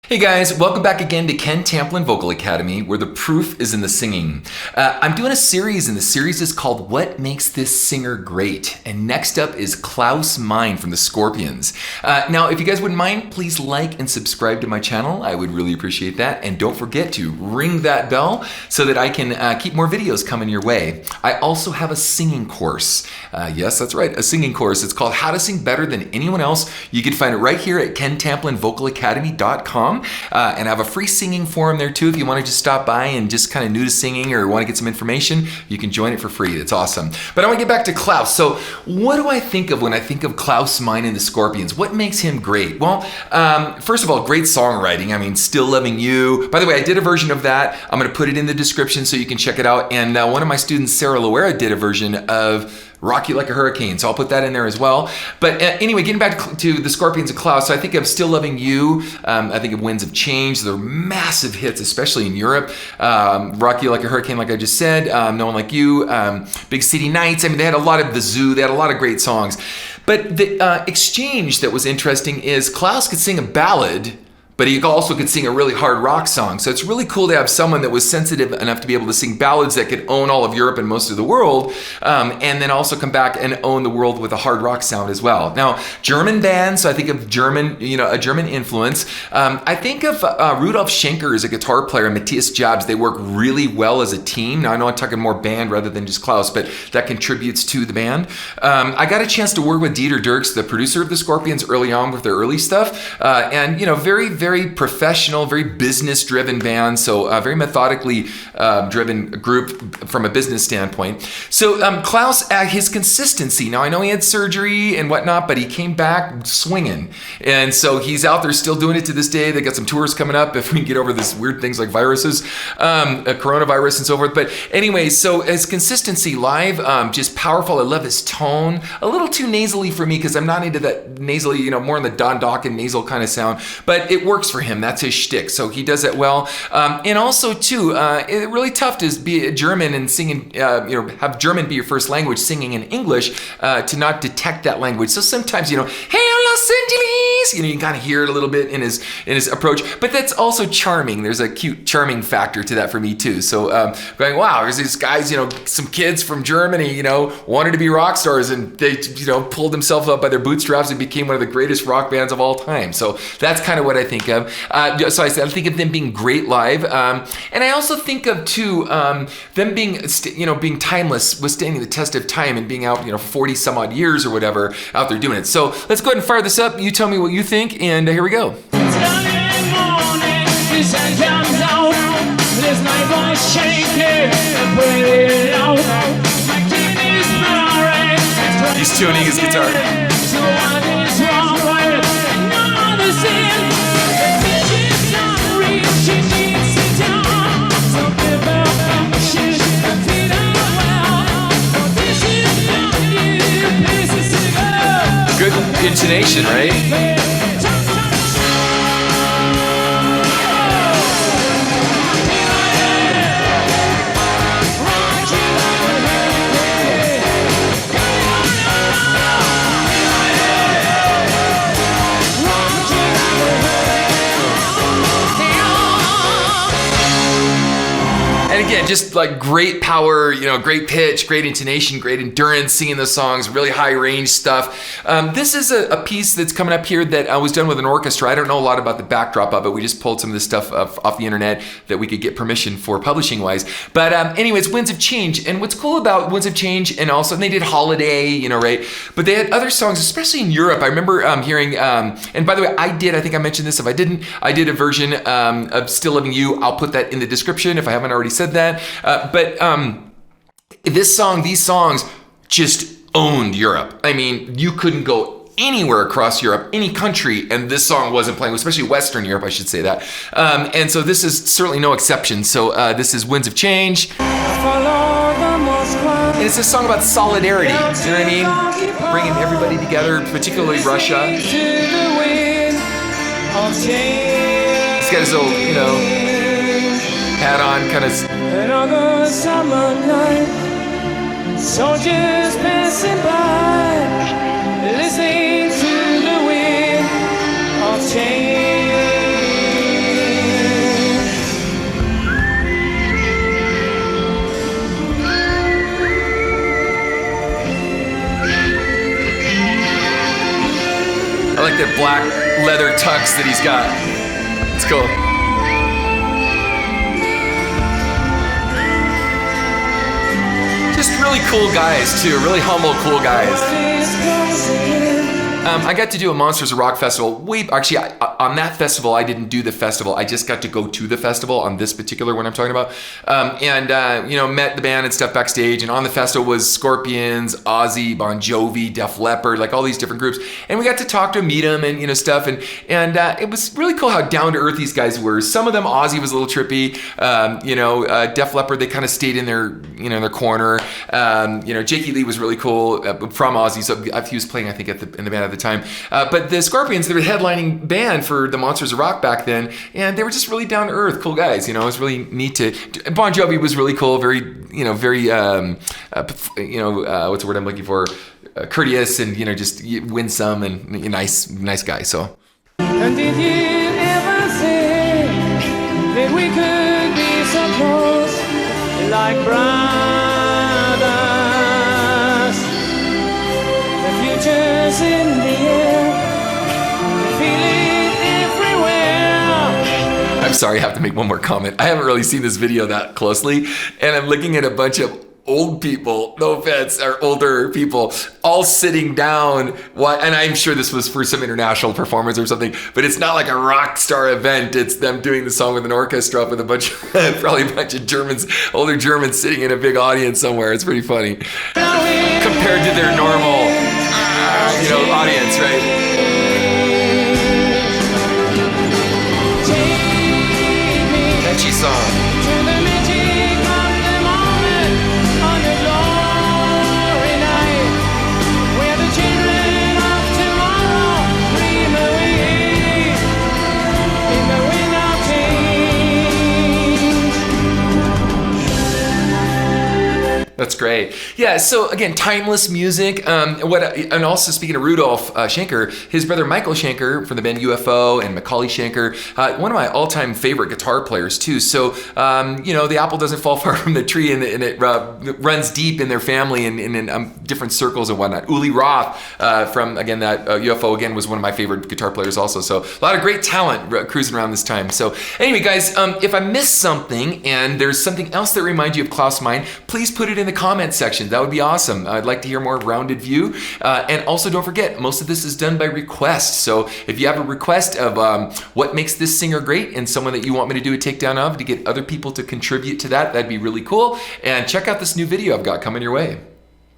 Hey guys, welcome back again to Ken Tamplin Vocal Academy, where the proof is in the singing. I'm doing a series, and the series is called What Makes This Singer Great? And next up is Klaus Meine from the Scorpions. Now, if you guys wouldn't mind, please like and subscribe to my channel. I would really appreciate that. And don't forget to ring that bell so that I can keep more videos coming your way. I also have a singing course. Yes, that's right, a singing course. It's called How to Sing Better Than Anyone Else. You can find it right here at kentamplinvocalacademy.com. And I have a free singing forum there too. If you want to just stop by and just kind of new to singing or want to get some information, you can join it for free. It's awesome. But I want to get back to Klaus. So what do I think of when I think of Klaus Meine and the Scorpions? What makes him great? Well, first of all, great songwriting. I mean, Still Loving You. By the way, I did a version of that. I'm going to put it in the description so you can check it out. And one of my students, Sarah Loera, did a version of Rock You Like a Hurricane, so I'll put that in there as well. But anyway, getting back to the Scorpions and Klaus, so I think of Still Loving You, I think of Winds of Change. They're massive hits, especially in Europe. Rock You Like a Hurricane, like I just said, No One Like You, Big City Nights. I mean, they had a lot of The Zoo, they had a lot of great songs. But the exchange that was interesting is Klaus could sing a ballad, but he also could sing a really hard rock song. So it's really cool to have someone that was sensitive enough to be able to sing ballads that could own all of Europe and most of the world, and then also come back and own the world with a hard rock sound as well. Now, German band, so I think of German, a German influence. I think of Rudolf Schenker as a guitar player and Matthias Jabs. They work really well as a team. Now, I know I'm talking more band rather than just Klaus, but that contributes to the band. I got a chance to work with Dieter Dirks, the producer of the Scorpions, early on with their early stuff, and very professional, very business-driven band, so a very methodically driven group from a business standpoint. So Klaus, his consistency, now I know he had surgery and whatnot, but he came back swinging, and so he's out there still doing it to this day. They got some tours coming up if we can get over this weird things like viruses, coronavirus and so forth. But anyway, so his consistency live, just powerful. I love his tone, a little too nasally for me because I'm not into that nasally, more in the Don Dokken nasal kind of sound, but it works for him. That's his shtick, so he does it well. And also too, it's really tough to be a German and singing, have German be your first language, singing in English, to not detect that language. So sometimes, hey, Los Angeles, you can kind of hear it a little bit in his approach, but that's also charming. There's a cute, charming factor to that for me too. So going, wow, there's these guys, some kids from Germany, wanted to be rock stars, and they, pulled themselves up by their bootstraps and became one of the greatest rock bands of all time. So that's kind of what I think of. So I think of them being great live, and I also think of too them being being timeless, withstanding the test of time, and being out 40 some odd years or whatever out there doing it. So let's go ahead and fire this up. You tell me what you think, and here we go. He's tuning his guitar. Good intonation, right? And again, just like great power, great pitch, great intonation, great endurance, singing the songs, really high range stuff. This is a piece that's coming up here that was done with an orchestra. I don't know a lot about the backdrop of it. We just pulled some of this stuff off the internet that we could get permission for publishing wise. But anyways, Winds of Change. And what's cool about Winds of Change, and also they did Holiday, right? But they had other songs, especially in Europe. I remember hearing, and by the way, I think I mentioned this. If I didn't, I did a version of Still Loving You. I'll put that in the description if I haven't already said that. But these songs just owned Europe. I mean, you couldn't go anywhere across Europe, any country, and this song wasn't playing, especially Western Europe, I should say that. And so this is certainly no exception. So this is Winds of Change. And it's a song about solidarity, you know what I mean? Bringing everybody together, particularly Russia. He's got his old, hat on, kind of. Another summer night, soldiers passing by, listening to the wind of change. like the black leather tux that he's got. It's cool. Just really cool guys too, really humble, cool guys. I got to do a Monsters of Rock festival. On that festival, I didn't do the festival. I just got to go to the festival on this particular one I'm talking about. Met the band and stuff backstage. And on the festival was Scorpions, Ozzy, Bon Jovi, Def Leppard, like all these different groups. And we got to talk to them, meet them, and stuff. And it was really cool how down to earth these guys were. Some of them, Ozzy was a little trippy. Def Leppard, they kind of stayed in their their corner. Jakey Lee was really cool from Ozzy. So he was playing, I think, in the band at the time. But the Scorpions, they were the headlining band for the Monsters of Rock back then, and they were just really down to earth, cool guys. It was really neat to. Bon Jovi was really cool, very what's the word I'm looking for? Courteous and just winsome and nice guy. So. And did you ever say that we could be so close, like brothers? The future's in the air, feel it everywhere. I'm sorry, I have to make one more comment. I haven't really seen this video that closely, and I'm looking at a bunch of old people, no offense, or older people, all sitting down. And I'm sure this was for some international performance or something, but it's not like a rock star event. It's them doing the song with an orchestra with probably a bunch of Germans, older Germans sitting in a big audience somewhere. It's pretty funny compared to their normal, audience, right? Catchy song. That's great. Yeah, so again, timeless music. And also speaking of Rudolf Schenker, his brother Michael Schenker from the band UFO and Macaulay Schenker, one of my all-time favorite guitar players too. So, the apple doesn't fall far from the tree, and it runs deep in their family and in different circles and whatnot. Uli Roth from, again, that UFO, again, was one of my favorite guitar players also. So a lot of great talent cruising around this time. So anyway, guys, if I missed something and there's something else that reminds you of Klaus Meine, please put it in the comment section. That would be awesome. I'd like to hear more rounded view. And also don't forget, most of this is done by request. So if you have a request of what makes this singer great and someone that you want me to do a takedown of to get other people to contribute to that, that'd be really cool. And check out this new video I've got coming your way.